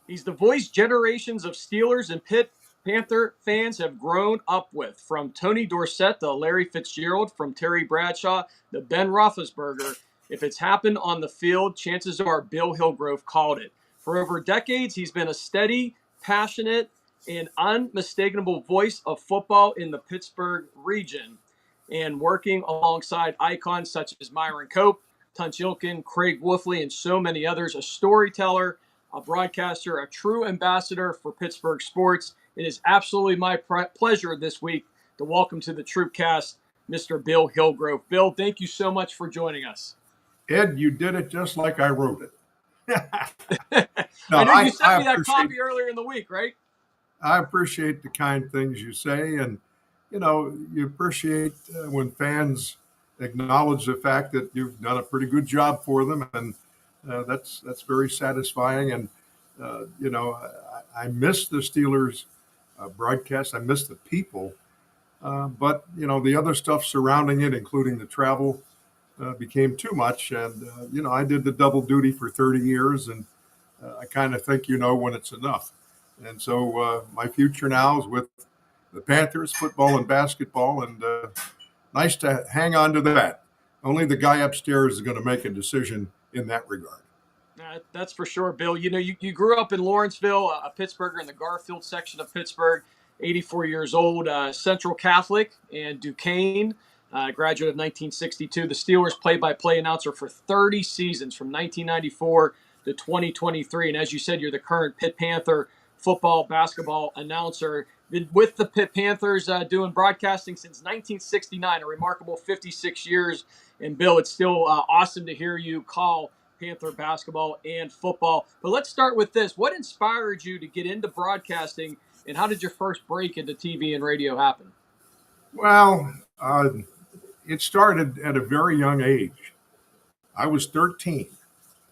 He's the voice generations of Steelers and Pitt Panther fans have grown up with, from Tony Dorsett to Larry Fitzgerald, from Terry Bradshaw to Ben Roethlisberger. If it's happened on the field, chances are Bill Hillgrove called it. For over decades, he's been a steady, passionate, and unmistakable voice of football in the Pittsburgh region, and working alongside icons such as Myron Cope, Tunch Ilkin, Craig Wolfley, and so many others. A storyteller, a broadcaster, a true ambassador for Pittsburgh sports. It is absolutely my pleasure this week to welcome to the TroupCast Mr. Bill Hillgrove. Bill, thank you so much for joining us. Ed, you did it just like I wrote it. No, I know you sent me that copy earlier in the week, right? I appreciate the kind things you say, and you appreciate when fans acknowledge the fact that you've done a pretty good job for them, and that's very satisfying. And I miss the Steelers broadcast. I miss the people, but the other stuff surrounding it, including the travel, became too much. And I did the double duty for 30 years, and I kind of think when it's enough. And so my future now is with the Panthers, football and basketball, and nice to hang on to that. Only the guy upstairs is going to make a decision in that regard. That's for sure, Bill. You grew up in Lawrenceville, a Pittsburgher in the Garfield section of Pittsburgh, 84 years old, Central Catholic and Duquesne, graduate of 1962. The Steelers play-by-play announcer for 30 seasons from 1994 to 2023. And as you said, you're the current Pitt Panther football, basketball announcer. Been with the Pitt Panthers doing broadcasting since 1969, a remarkable 56 years. And Bill, it's still awesome to hear you call Panther basketball and football. But let's start with this. What inspired you to get into broadcasting, and how did your first break into TV and radio happen? Well, it started at a very young age. I was 13.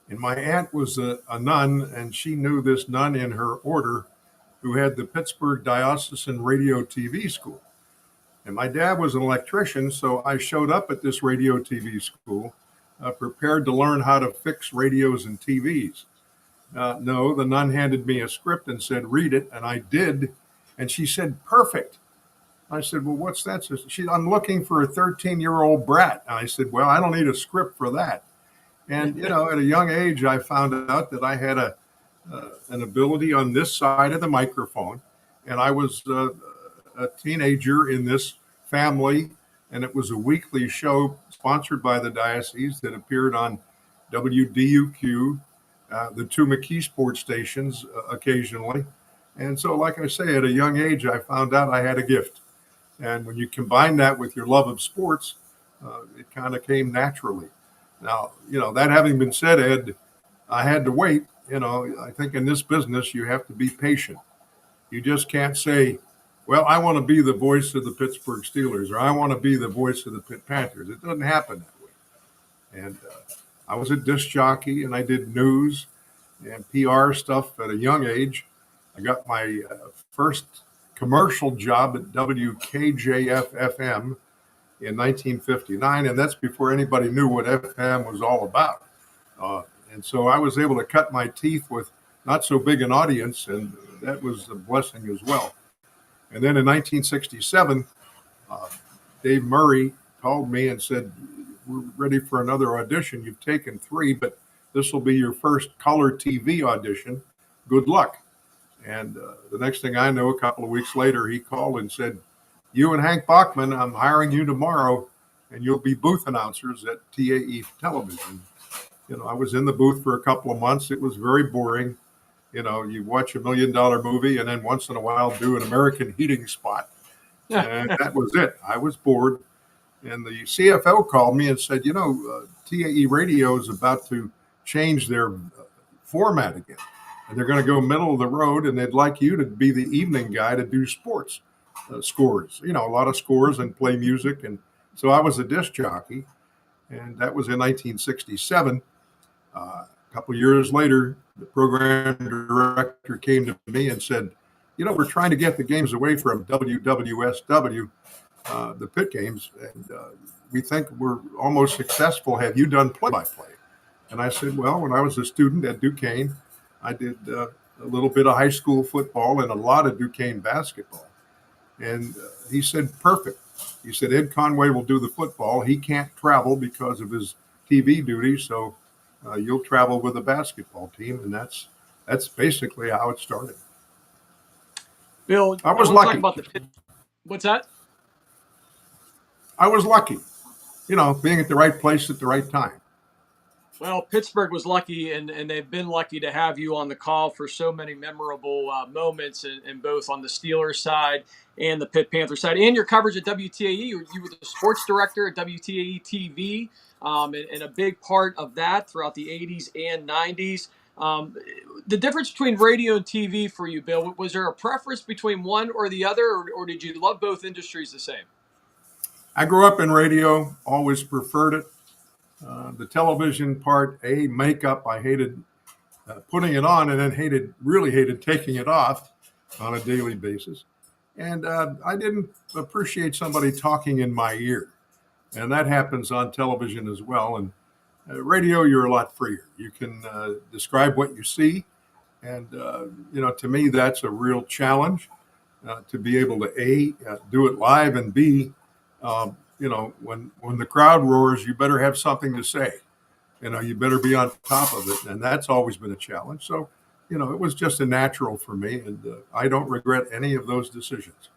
And my aunt was a nun, and she knew this nun in her order who had the Pittsburgh Diocesan Radio TV School. And my dad was an electrician, so I showed up at this radio TV school prepared to learn how to fix radios and TVs. No, the nun handed me a script and said, read it, and I did. And she said, perfect. I said, well, what's that? So I'm looking for a 13-year-old brat. And I said, well, I don't need a script for that. And, at a young age, I found out that I had an ability on this side of the microphone. And I was a teenager in this family, and it was a weekly show sponsored by the diocese that appeared on WDUQ, the two McKee sports stations occasionally. And so, like I say, at a young age, I found out I had a gift. And when you combine that with your love of sports, it kind of came naturally. Now, that having been said, Ed, I had to wait. I think in this business, you have to be patient. You just can't say, well, I want to be the voice of the Pittsburgh Steelers, or I want to be the voice of the Pitt Panthers. It doesn't happen that way. And I was a disc jockey, and I did news and PR stuff at a young age. I got my first commercial job at WKJF-FM in 1959, and that's before anybody knew what FM was all about. And so I was able to cut my teeth with not so big an audience, and that was a blessing as well. And then in 1967, Dave Murray called me and said, we're ready for another audition. You've taken 3, but this will be your first color TV audition. Good luck. And the next thing I know, a couple of weeks later, he called and said, you and Hank Bachman, I'm hiring you tomorrow, and you'll be booth announcers at TAE Television. I was in the booth for a couple of months. It was very boring. You watch $1 million movie and then once in a while do an American heating spot. And that was it. I was bored. And the CFO called me and said, TAE Radio is about to change their format again. And they're going to go middle of the road, and they'd like you to be the evening guy to do sports. Scores, a lot of scores and play music. And so I was a disc jockey, and that was in 1967. A couple of years later, the program director came to me and said, we're trying to get the games away from WWSW, the Pitt games, and we think we're almost successful. Have you done play-by-play? And I said, well, when I was a student at Duquesne, I did a little bit of high school football, and a lot of Duquesne basketball. And he said, perfect. He said, Ed Conway will do the football. He can't travel because of his TV duties, so you'll travel with the basketball team. And that's basically how it started. Bill, I was want to lucky. talk about what's that? I was lucky, being at the right place at the right time. Well, Pittsburgh was lucky, and they've been lucky to have you on the call for so many memorable moments, in both on the Steelers side and the Pitt Panther side. And your coverage at WTAE, you were the sports director at WTAE TV, and a big part of that throughout the 80s and 90s. The difference between radio and TV for you, Bill, was there a preference between one or the other, or did you love both industries the same? I grew up in radio, always preferred it. The television part, makeup, I hated putting it on, and then really hated taking it off on a daily basis. And I didn't appreciate somebody talking in my ear. And that happens on television as well. And radio, you're a lot freer. You can describe what you see. And, to me, that's a real challenge to be able to, do it live, and B, when the crowd roars, you better have something to say. You better be on top of it. And that's always been a challenge. So, it was just a natural for me. And I don't regret any of those decisions.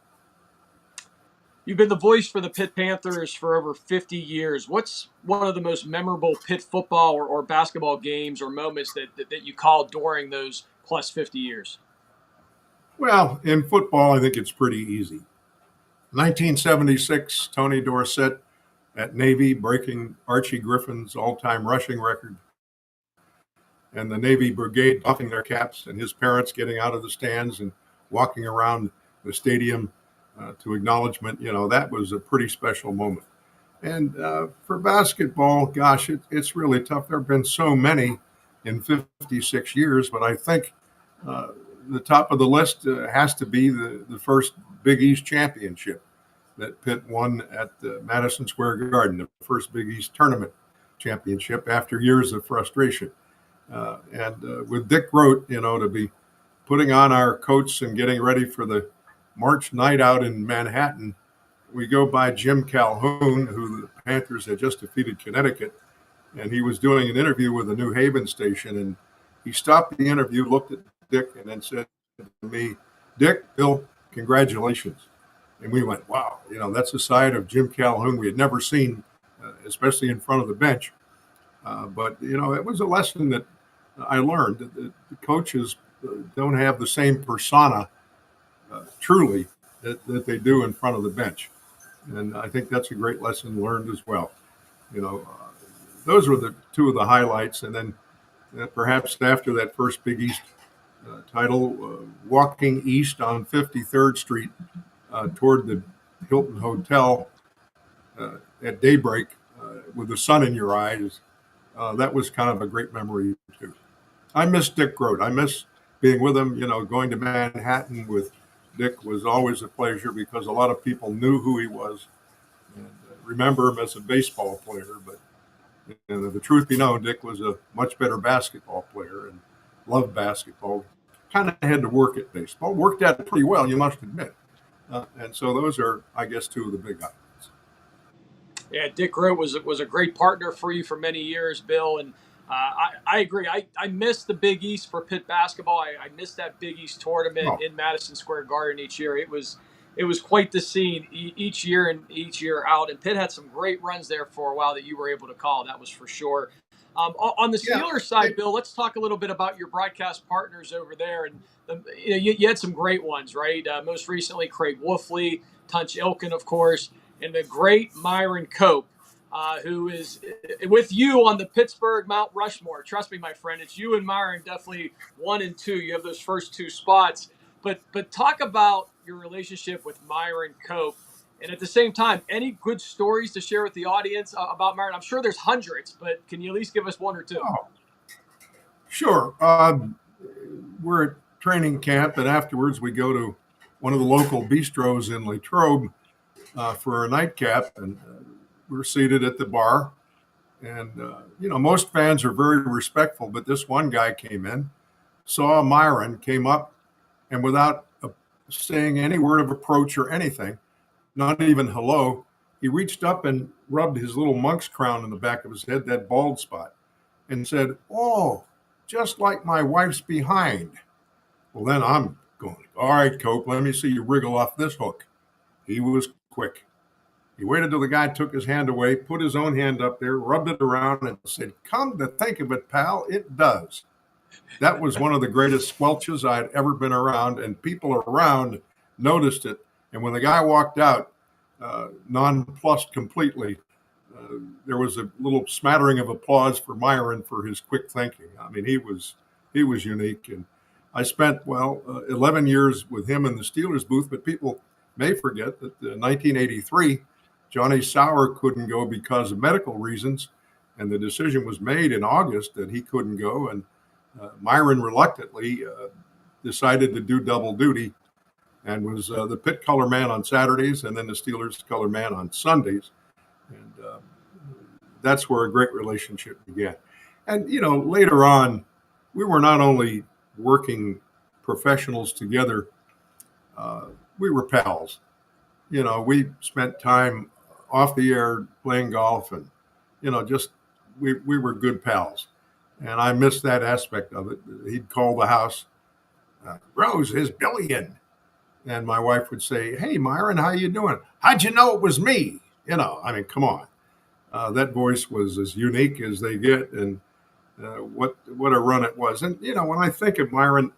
You've been the voice for the Pitt Panthers for over 50 years. What's one of the most memorable Pitt football or basketball games or moments that you called during those plus 50 years? Well, in football, I think it's pretty easy. 1976, Tony Dorsett at Navy breaking Archie Griffin's all-time rushing record, and the Navy brigade doffing their caps, and his parents getting out of the stands and walking around the stadium to acknowledgement. That was a pretty special moment. And for basketball, gosh, it's really tough. There have been so many in 56 years, but I think the top of the list has to be the first Big East championship that Pitt won at Madison Square Garden, the first Big East tournament championship after years of frustration. And with Dick Groat, to be putting on our coats and getting ready for the March night out in Manhattan, we go by Jim Calhoun, who the Panthers had just defeated Connecticut, and he was doing an interview with the New Haven station, and he stopped the interview, looked at Dick, and then said to me, Dick, Bill, congratulations. And we went, wow, that's a side of Jim Calhoun we had never seen, especially in front of the bench. But it was a lesson that I learned that the coaches don't have the same persona truly that they do in front of the bench. And I think that's a great lesson learned as well. Those were the two of the highlights. And then perhaps after that first Big East title, walking east on 53rd Street toward the Hilton Hotel at daybreak with the sun in your eyes, that was kind of a great memory too. I miss Dick Groat. I miss being with him. Going to Manhattan with Dick was always a pleasure because a lot of people knew who he was and remember him as a baseball player. But the truth be known, Dick was a much better basketball player and loved basketball. Kind of had to work at baseball. Worked at it pretty well, you must admit. And so those are, I guess, two of the big highlights. Yeah, Dick Groat was a great partner for you for many years, Bill. And I agree. I miss the Big East for Pitt basketball. I miss that Big East tournament in Madison Square Garden each year. It was quite the scene each year and each year out. And Pitt had some great runs there for a while that you were able to call. That was for sure. On the Steelers side, Bill, let's talk a little bit about your broadcast partners over there. And you had some great ones, right? Most recently, Craig Wolfley, Tunch Ilkin, of course, and the great Myron Cope, who is with you on the Pittsburgh Mount Rushmore. Trust me, my friend, it's you and Myron, definitely 1 and 2. You have those first two spots. But talk about your relationship with Myron Cope. And at the same time, any good stories to share with the audience about Myron? I'm sure there's hundreds, but can you at least give us one or two? Oh, sure. We're at training camp, and afterwards we go to one of the local bistros in Latrobe for a nightcap, and we're seated at the bar. And, most fans are very respectful, but this one guy came in, saw Myron, came up, and without saying any word of approach or anything, not even hello, he reached up and rubbed his little monk's crown in the back of his head, that bald spot, and said, "Oh, just like my wife's behind." Well, then I'm going, "All right, Cope, let me see you wriggle off this hook." He was quick. He waited till the guy took his hand away, put his own hand up there, rubbed it around, and said, "Come to think of it, pal, it does." That was one of the greatest squelches I'd ever been around, and people around noticed it. And when the guy walked out, nonplussed completely, there was a little smattering of applause for Myron for his quick thinking. I mean, he was unique. And I spent, 11 years with him in the Steelers booth, but people may forget that in 1983, Johnny Sauer couldn't go because of medical reasons, and the decision was made in August that he couldn't go, and Myron reluctantly decided to do double duty and was the Pitt color man on Saturdays and then the Steelers color man on Sundays. And that's where a great relationship began. And, later on, we were not only working professionals together, we were pals. We spent time off the air playing golf and, we were good pals. And I missed that aspect of it. He'd call the house, "Rose, is Billy in?" And my wife would say, "Hey, Myron, how you doing? How'd you know it was me?" Come on. That voice was as unique as they get, and what a run it was. And, when I think of Myron,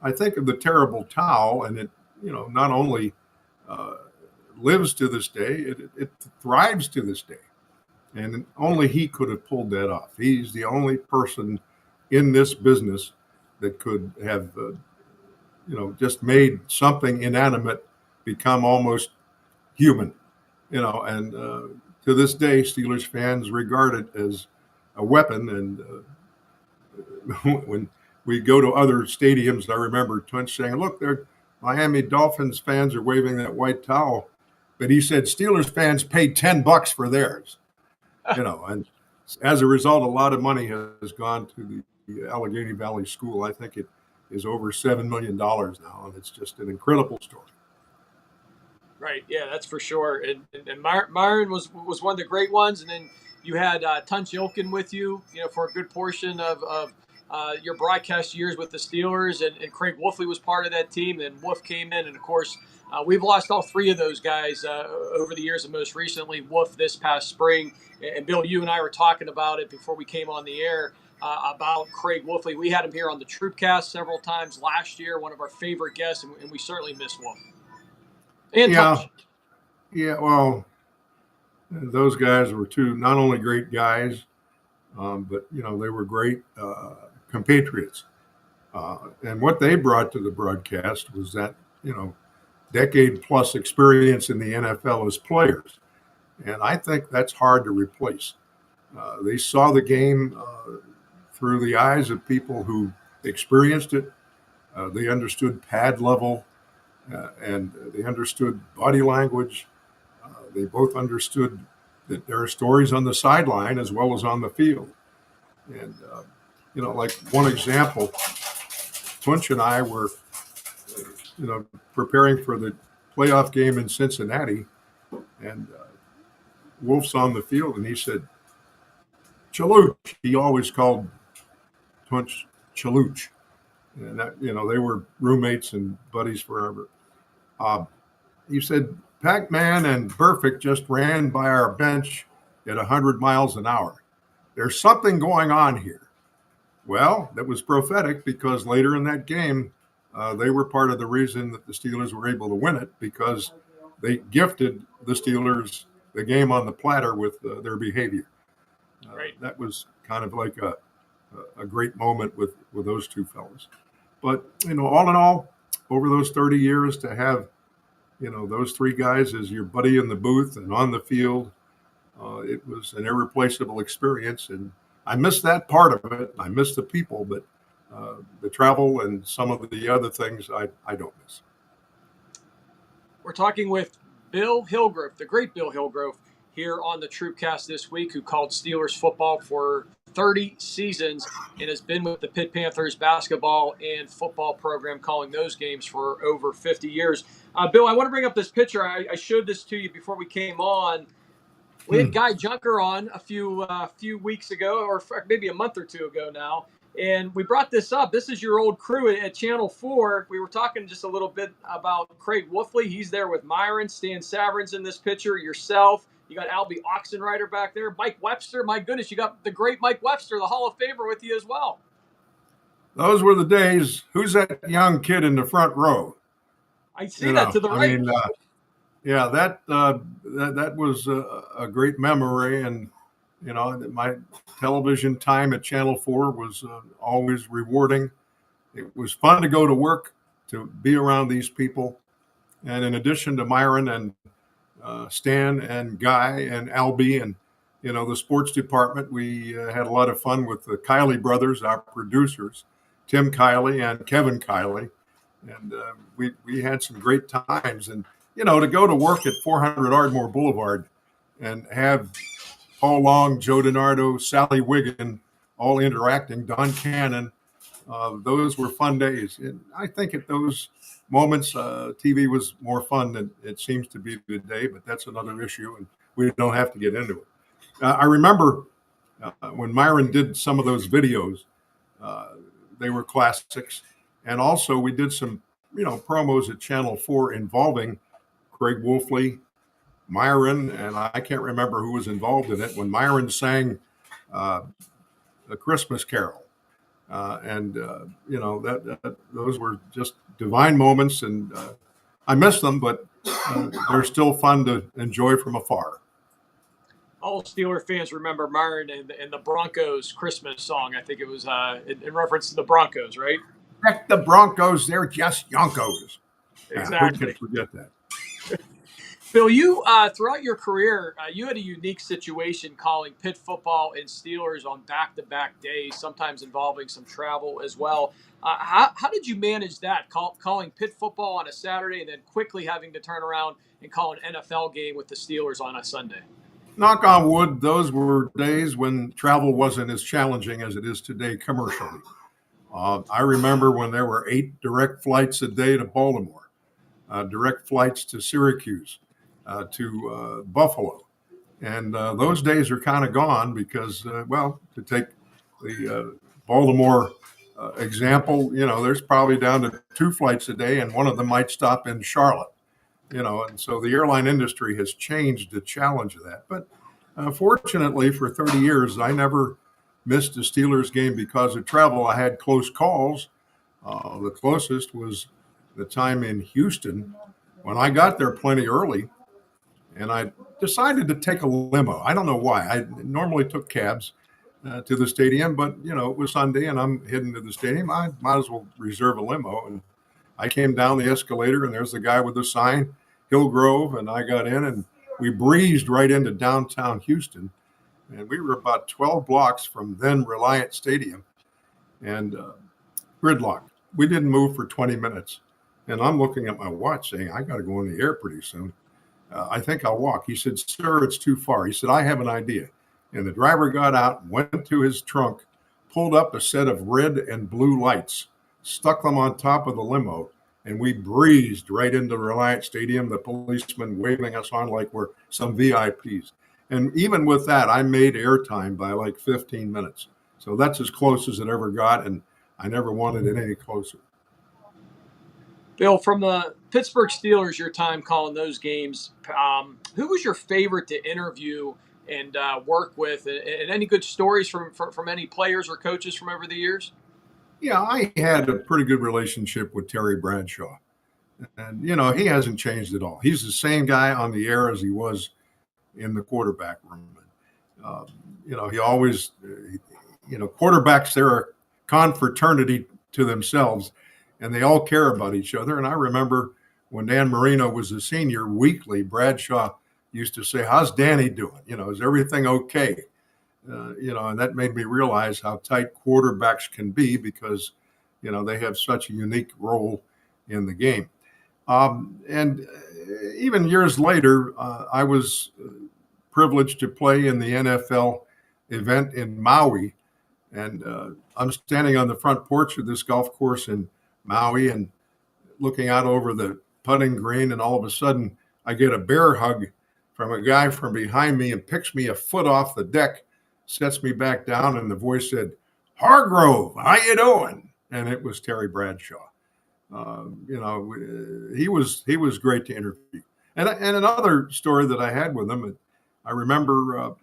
I think of the terrible towel, and it, not only lives to this day, it thrives to this day. And only he could have pulled that off. He's the only person in this business that could have, just made something inanimate become almost human, and to this day, Steelers fans regard it as a weapon. And when we go to other stadiums, I remember Tunch saying, "Look, there, Miami Dolphins fans are waving that white towel." But he said Steelers fans paid $10 for theirs. And as a result, a lot of money has gone to the Allegheny Valley School. I think it is over $7 million now, and it's just an incredible story. Right, yeah, that's for sure. And Myron was one of the great ones, and then you had Tunch Ilkin with you, for a good portion of your broadcast years with the Steelers, and Craig Wolfley was part of that team. Then Wolf came in, and of course, we've lost all three of those guys over the years, and most recently Wolf this past spring. And Bill, you and I were talking about it before we came on the air about Craig Wolfley. We had him here on the TroupCast several times last year, one of our favorite guests, and we certainly miss Wolf. And Tunch. Yeah. Well, those guys were two not only great guys, but they were great compatriots. And what they brought to the broadcast was that decade plus experience in the NFL as players. And I think that's hard to replace. They saw the game through the eyes of people who experienced it. They understood pad level, and they understood body language. They both understood that there are stories on the sideline as well as on the field. And, like one example, Tunch and I were, preparing for the playoff game in Cincinnati, and Wolf's on the field, and he said, "Chaluch." He always called Tunch Chaluch. And that, they were roommates and buddies forever. He said, "Pac-Man and Burfict just ran by our bench at 100 miles an hour. There's something going on here." Well, that was prophetic, because later in that game, they were part of the reason that the Steelers were able to win it, because they gifted the Steelers the game on the platter with their behavior. Right. That was kind of like a great moment with those two fellas. But, all in all, over those 30 years, to have, those three guys as your buddy in the booth and on the field, it was an irreplaceable experience. And I miss that part of it. I miss the people, but the travel and some of the other things I don't miss. We're talking with Bill Hillgrove, the great Bill Hillgrove, here on the TroupCast this week, who called Steelers football for 30 seasons and has been with the Pitt Panthers basketball and football program, calling those games for over 50 years. Bill, I want to bring up this picture. I showed this to you before we came on. We had Guy Junker on a few weeks ago, or maybe a month or two ago now, and we brought this up. This is your old crew at Channel 4. We were talking just a little bit about Craig Wolfley. He's there with Myron. Stan Saverin's in this picture. Yourself. You got Albie Oxenreiter back there. Mike Webster. My goodness, you got the great Mike Webster, the Hall of Famer, with you as well. Those were the days. Who's that young kid in the front row? I see that to the right. Yeah, that was a great memory, and my television time at Channel 4 was always rewarding. It was fun to go to work, to be around these people, and in addition to Myron and Stan and Guy and Albie and the sports department, we had a lot of fun with the Kiley brothers, our producers, Tim Kiley and Kevin Kiley, and we had some great times. And to go to work at 400 Ardmore Boulevard and have Paul Long, Joe DiNardo, Sally Wiggin all interacting, Don Cannon, those were fun days. And I think at those moments, TV was more fun than it seems to be today, but that's another issue, and we don't have to get into it. I remember when Myron did some of those videos, they were classics. And also we did some, promos at Channel 4 involving Craig Wolfley, Myron, and I can't remember who was involved in it, when Myron sang A Christmas Carol. Those were just divine moments, and I miss them, but they're still fun to enjoy from afar. All Steeler fans remember Myron and the Broncos Christmas song. I think it was in reference to the Broncos, right? Heck, the Broncos, they're just Yonkos. Exactly. Who can forget that? Bill, you throughout your career, you had a unique situation calling Pitt football and Steelers on back-to-back days, sometimes involving some travel as well. How did you manage that, calling Pitt football on a Saturday and then quickly having to turn around and call an NFL game with the Steelers on a Sunday? Knock on wood, those were days when travel wasn't as challenging as it is today commercially. I remember when there were 8 direct flights a day to Baltimore, direct flights to Syracuse, to Buffalo. And those days are kind of gone because, to take the Baltimore example, there's probably down to 2 flights a day, and one of them might stop in Charlotte. And so the airline industry has changed the challenge of that. But fortunately, for 30 years, I never missed a Steelers game because of travel. I had close calls. The closest was the time in Houston when I got there plenty early, and I decided to take a limo. I don't know why. I normally took cabs to the stadium, but, it was Sunday and I'm heading to the stadium. I might as well reserve a limo. And I came down the escalator, and there's the guy with the sign, Hillgrove, and I got in, and we breezed right into downtown Houston. And we were about 12 blocks from then Reliant Stadium, and gridlocked. We didn't move for 20 minutes. And I'm looking at my watch saying, I got to go in the air pretty soon. I think I'll walk. He said, sir, it's too far. He said, I have an idea. And the driver got out, went to his trunk, pulled up a set of red and blue lights, stuck them on top of the limo, and we breezed right into Reliant Stadium, the policeman waving us on like we're some VIPs. And even with that, I made airtime by like 15 minutes. So that's as close as it ever got, and I never wanted it any closer. Bill, from the Pittsburgh Steelers, your time calling those games, who was your favorite to interview and work with? And any good stories from any players or coaches from over the years? Yeah, I had a pretty good relationship with Terry Bradshaw. And, he hasn't changed at all. He's the same guy on the air as he was in the quarterback room. He always, quarterbacks, they're a confraternity to themselves, and they all care about each other. And I remember when Dan Marino was a senior, weekly, Bradshaw used to say, how's Danny doing? Is everything okay? And that made me realize how tight quarterbacks can be because, they have such a unique role in the game. And even years later, I was privileged to play in the NFL event in Maui And I'm standing on the front porch of this golf course in Maui and looking out over the putting green. And all of a sudden, I get a bear hug from a guy from behind me and picks me a foot off the deck, sets me back down. And the voice said, "Hargrove, how you doing?" And it was Terry Bradshaw. He was great to interview. And another story that I had with him, I remember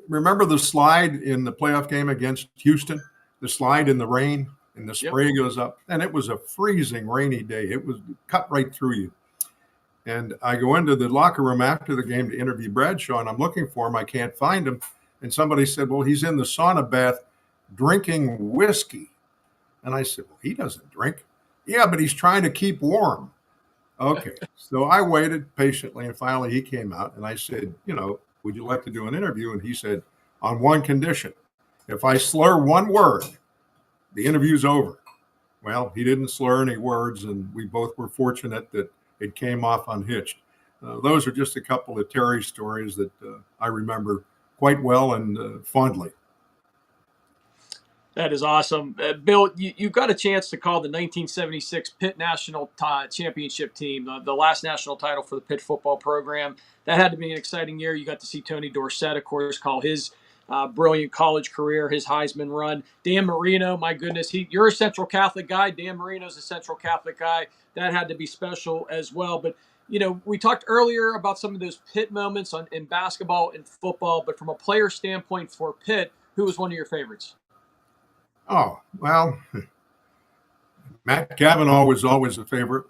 the slide in the playoff game against Houston, the slide in the rain and the spray goes up, and it was a freezing rainy day. It was cut right through you. And I go into the locker room after the game to interview Bradshaw, and I'm looking for him. I can't find him. And somebody said, "Well, he's in the sauna bath drinking whiskey." And I said, "Well, he doesn't drink." "Yeah, but he's trying to keep warm." Okay. So I waited patiently, and finally he came out, and I said, "Would you like to do an interview?" And he said, "On one condition. If I slur one word, the interview's over." Well, he didn't slur any words, and we both were fortunate that it came off unhitched. Those are just a couple of Terry stories that I remember quite well and fondly. That is awesome. Bill, you got a chance to call the 1976 Pitt National Championship team, the last national title for the Pitt football program. That had to be an exciting year. You got to see Tony Dorsett, of course, call his brilliant college career, his Heisman run. Dan Marino, my goodness, you're a Central Catholic guy. Dan Marino's a Central Catholic guy. That had to be special as well. But, we talked earlier about some of those Pitt moments in basketball and football, but from a player standpoint for Pitt, who was one of your favorites? Oh, well, Matt Cavanaugh was always a favorite.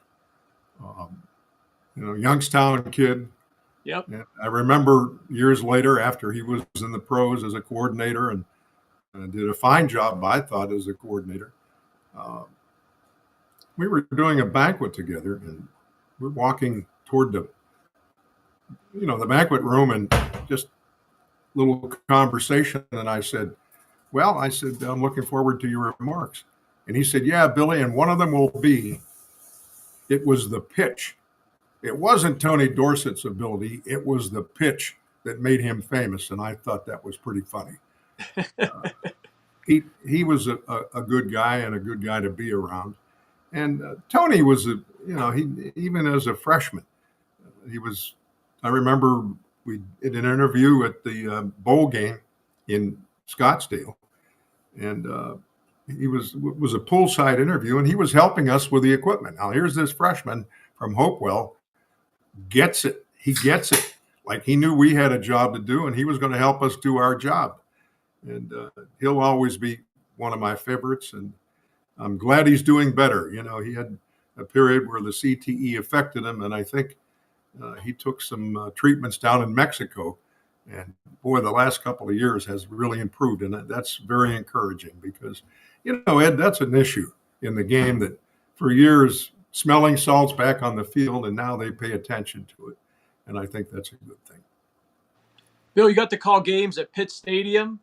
Youngstown kid. Yep. And I remember years later, after he was in the pros as a coordinator and did a fine job, I thought, as a coordinator. We were doing a banquet together, and we're walking toward the banquet room, and just a little conversation. And I said, "I'm looking forward to your remarks." And he said, "Yeah, Billy, and one of them will be, it was the pitch. It wasn't Tony Dorsett's ability. It was the pitch that made him famous." And I thought that was pretty funny. He was a good guy and a good guy to be around. And Tony was, he even as a freshman, I remember we did an interview at the bowl game in Scottsdale. And it was a poolside interview, and he was helping us with the equipment. Now, here's this freshman from Hopewell, gets it. He gets it. Like he knew we had a job to do, and he was going to help us do our job. And he'll always be one of my favorites, and I'm glad he's doing better. He had a period where the CTE affected him, and I think he took some treatments down in Mexico. And boy, the last couple of years has really improved. And that's very encouraging because, Ed, that's an issue in the game that for years, smelling salt's back on the field, and now they pay attention to it. And I think that's a good thing. Bill, you got to call games at Pitt Stadium,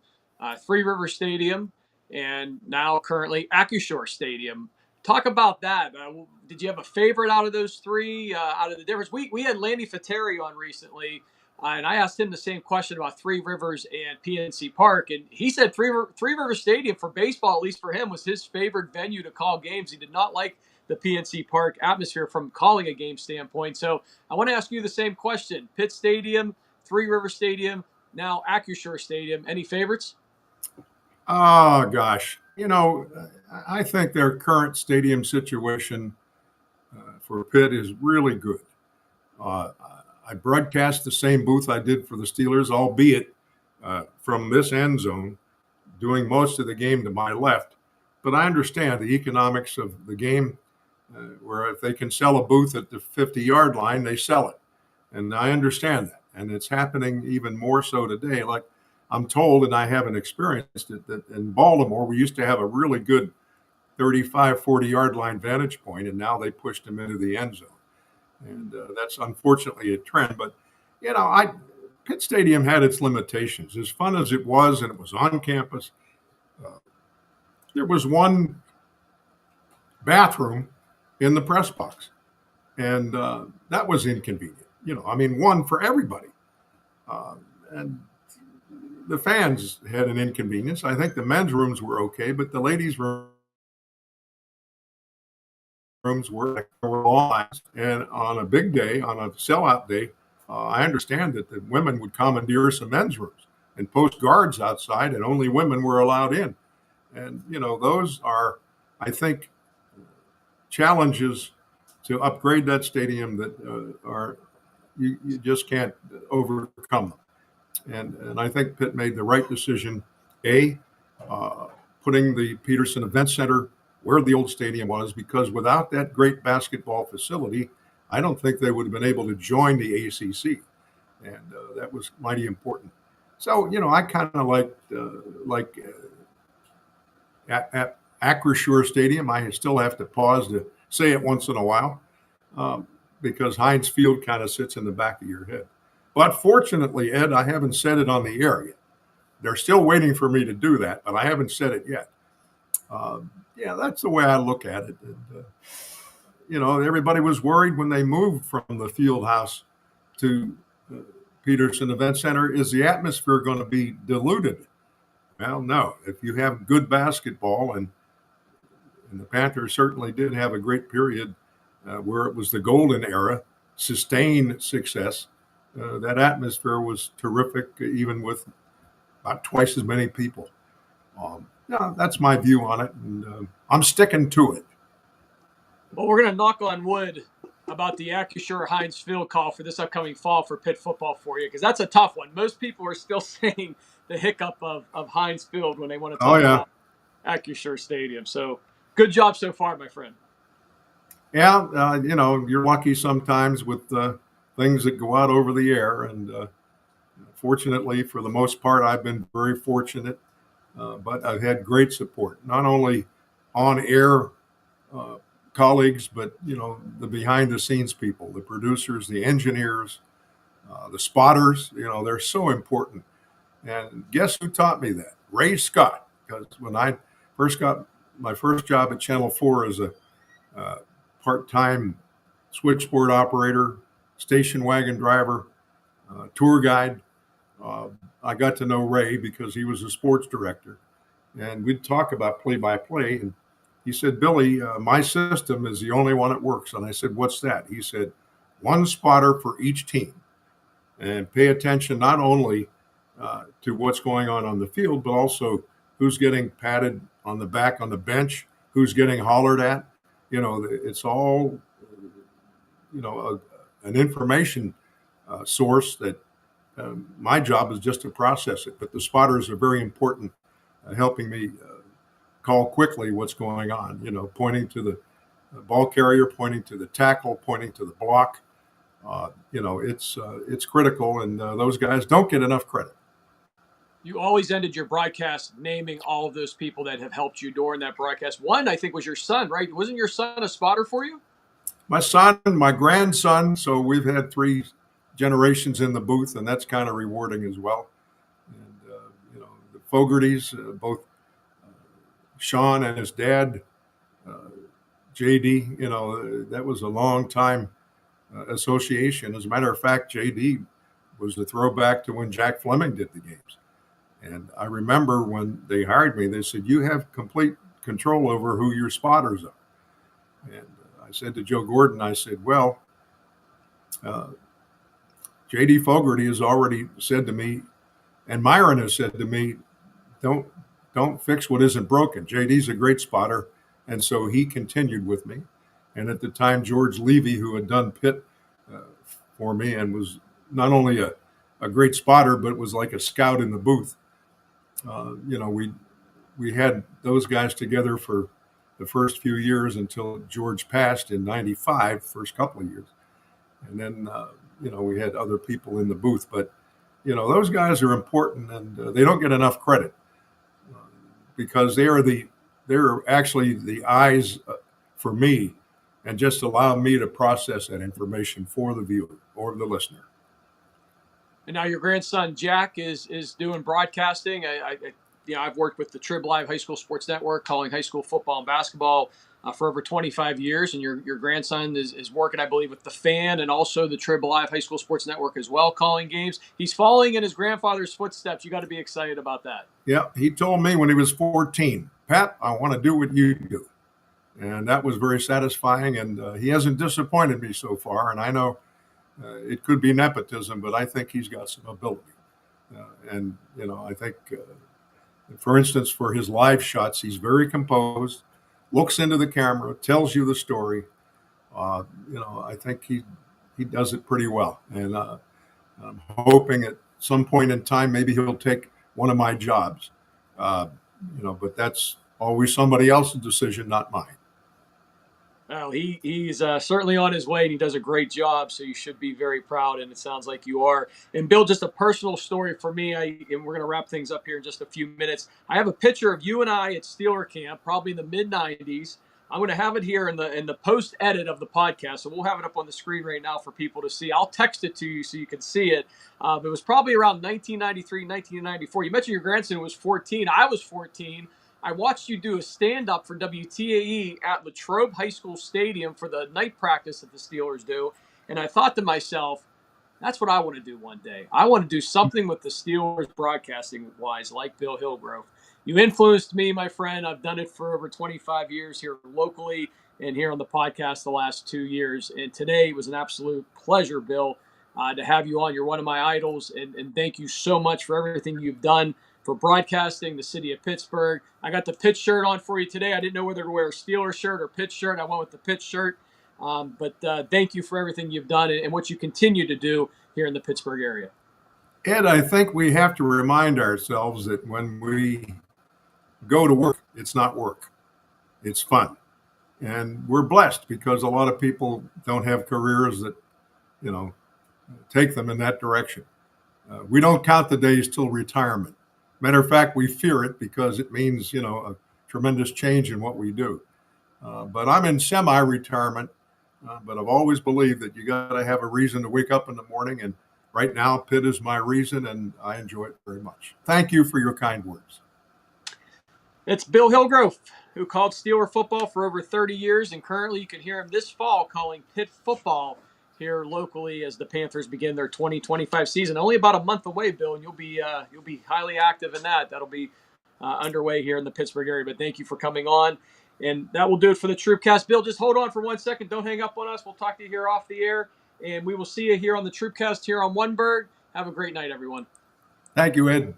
Three River Stadium, and now currently Accushore Stadium. Talk about that. Did you have a favorite out of those three, out of the difference? We had Lanny Fateri on recently. And I asked him the same question about Three Rivers and PNC Park, and he said Three Rivers Stadium for baseball, at least for him, was his favorite venue to call games. He did not like the PNC Park atmosphere from calling a game standpoint. So I want to ask you the same question. Pitt Stadium, Three Rivers Stadium, now Accushore Stadium. Any favorites? Oh, gosh. I think their current stadium situation for Pitt is really good. I broadcast the same booth I did for the Steelers, albeit from this end zone, doing most of the game to my left. But I understand the economics of the game, where if they can sell a booth at the 50-yard line, they sell it. And I understand that. And it's happening even more so today. Like I'm told, and I haven't experienced it, that in Baltimore, we used to have a really good 35, 40-yard line vantage point, and now they pushed them into the end zone. And that's unfortunately a trend. But, Pitt Stadium had its limitations. As fun as it was, and it was on campus, there was one bathroom in the press box. And that was inconvenient. One for everybody. And the fans had an inconvenience. I think the men's rooms were okay, but the ladies' rooms were long lines. And on a big day, on a sellout day, I understand that the women would commandeer some men's rooms and post guards outside, and only women were allowed in. And, those are, I think, challenges to upgrade that stadium that are you just can't overcome them. And I think Pitt made the right decision, putting the Peterson Event Center where the old stadium was, because without that great basketball facility, I don't think they would have been able to join the ACC. And that was mighty important. So, I kind of like at Acrisure Stadium, I still have to pause to say it once in a while because Heinz Field kind of sits in the back of your head. But fortunately, Ed, I haven't said it on the air yet. They're still waiting for me to do that, but I haven't said it yet. That's the way I look at it. And, everybody was worried when they moved from the field house to Peterson Event Center. Is the atmosphere going to be diluted? Well, no. If you have good basketball, and the Panthers certainly did have a great period where it was the golden era, sustained success, that atmosphere was terrific, even with about twice as many people. That's my view on it, and I'm sticking to it. Well, we're going to knock on wood about the Acrisure Heinz Field call for this upcoming fall for Pitt football for you, because that's a tough one. Most people are still saying the hiccup of Heinz Field when they want to talk about Acrisure Stadium. So good job so far, my friend. Yeah, you're lucky sometimes with things that go out over the air. And fortunately, for the most part, I've been very fortunate. But I've had great support, not only on-air colleagues, but, the behind-the-scenes people, the producers, the engineers, the spotters. They're so important. And guess who taught me that? Ray Scott. Because when I first got my first job at Channel 4 as a part-time switchboard operator, station wagon driver, tour guide, I got to know Ray because he was a sports director. And we'd talk about play-by-play. And he said, Billy, my system is the only one that works. And I said, what's that? He said, one spotter for each team. And pay attention not only to what's going on the field, but also who's getting patted on the back on the bench, who's getting hollered at. It's all, an information source that my job is just to process it. But the spotters are very important, helping me call quickly what's going on, pointing to the ball carrier, pointing to the tackle, pointing to the block. It's critical, and those guys don't get enough credit. You always ended your broadcast naming all of those people that have helped you during that broadcast. One, I think, was your son, right? Wasn't your son a spotter for you? My son, my grandson. So we've had 3 generations in the booth, and that's kind of rewarding as well. And, the Fogartys, both Sean and his dad, JD, that was a long time association. As a matter of fact, JD was the throwback to when Jack Fleming did the games. And I remember when they hired me, they said, you have complete control over who your spotters are. And I said to Joe Gordon, I said, well, J.D. Fogarty has already said to me, and Myron has said to me, don't fix what isn't broken. J.D.'s a great spotter. And so he continued with me. And at the time, George Levy, who had done Pitt for me and was not only a great spotter, but was like a scout in the booth. We had those guys together for the first few years until George passed in '95, first couple of years. And then, we had other people in the booth. But, those guys are important, and they don't get enough credit because they're actually the eyes for me and just allow me to process that information for the viewer or the listener. And now your grandson, Jack, is doing broadcasting. I've worked with the Trib Live High School Sports Network, calling high school football and basketball for over 25 years. And your grandson is working, I believe, with the Fan and also the Trib Live High School Sports Network as well, calling games. He's following in his grandfather's footsteps. You got to be excited about that. Yeah, he told me when he was 14, Pat, I want to do what you do. And that was very satisfying. And he hasn't disappointed me so far. And I know it could be nepotism, but I think he's got some ability. I think, for instance, for his live shots, he's very composed, looks into the camera, tells you the story. I think he does it pretty well. And I'm hoping at some point in time, maybe he'll take one of my jobs. But that's always somebody else's decision, not mine. Well, he's certainly on his way, and he does a great job, so you should be very proud, and it sounds like you are. And, Bill, just a personal story for me, and we're going to wrap things up here in just a few minutes. I have a picture of you and I at Steeler camp, probably in the mid-'90s. I'm going to have it here in the post-edit of the podcast, so we'll have it up on the screen right now for people to see. I'll text it to you so you can see it. It was probably around 1993, 1994. You mentioned your grandson was 14. I was 14. I watched you do a stand-up for WTAE at Latrobe High School Stadium for the night practice that the Steelers do. And I thought to myself, that's what I want to do one day. I want to do something with the Steelers broadcasting-wise, like Bill Hillgrove. You influenced me, my friend. I've done it for over 25 years here locally and here on the podcast the last 2 years. And today was an absolute pleasure, Bill, to have you on. You're one of my idols. And thank you so much for everything you've done for broadcasting the city of Pittsburgh. I got the Pitt shirt on for you today. I didn't know whether to wear a Steelers shirt or Pitt shirt. I went with the Pitt shirt. But thank you for everything you've done and what you continue to do here in the Pittsburgh area. Ed, I think we have to remind ourselves that when we go to work, it's not work. It's fun. And we're blessed because a lot of people don't have careers that, take them in that direction. We don't count the days till retirement. Matter of fact, we fear it because it means, a tremendous change in what we do. But I'm in semi-retirement, but I've always believed that you got to have a reason to wake up in the morning. And right now, Pitt is my reason, and I enjoy it very much. Thank you for your kind words. It's Bill Hillgrove, who called Steeler football for over 30 years, and currently you can hear him this fall calling Pitt football here locally as the Panthers begin their 2025 season. Only about a month away, Bill, and you'll be highly active in that. That'll be underway here in the Pittsburgh area. But thank you for coming on, and that will do it for the TroupCast. Bill, just hold on for 1 second. Don't hang up on us. We'll talk to you here off the air, and we will see you here on the TroupCast here on oneBURGH. Have a great night, everyone. Thank you, Ed.